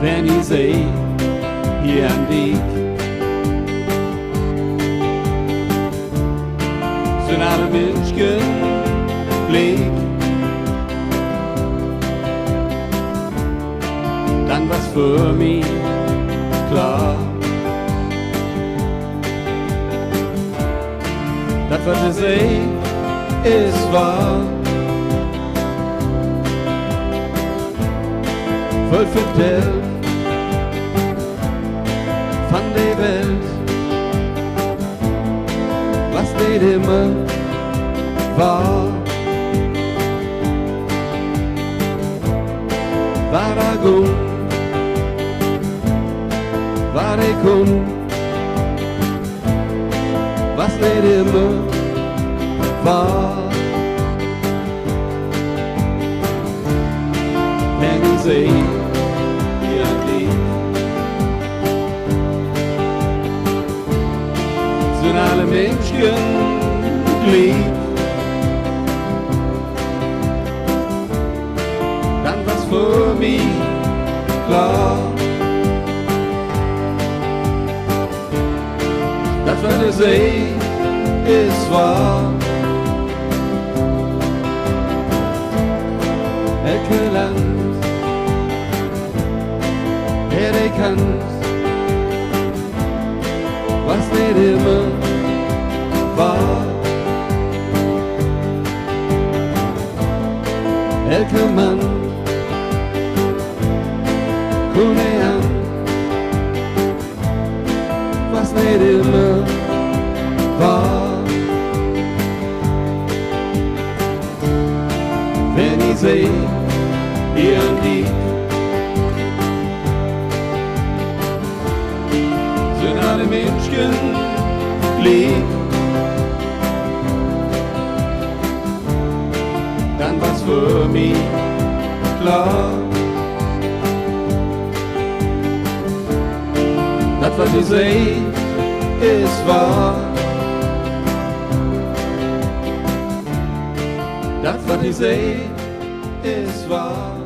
wenn ich seh, hier an dich, sind alle Menschen blick, dann was für mich klar. Das, was ich seh, ist wahr. Voll vertellt von der Welt, was nicht immer war. War er gut, war er gut, was nicht immer war. Wenn ich seh, hier an dich, sind alle Menschen glücklich, dann was für mich klar. Das, was ich seh, ist wahr. Elke Land, der ich kannt, was nicht immer war. Elke Mann, kunne an, was nicht immer war. Wenn ich seh, hier an dich, sind alle Menschen glücklich, dann war's für mich klar. Das, was ich seh, ist wahr. Das, was ich seh, ist wahr.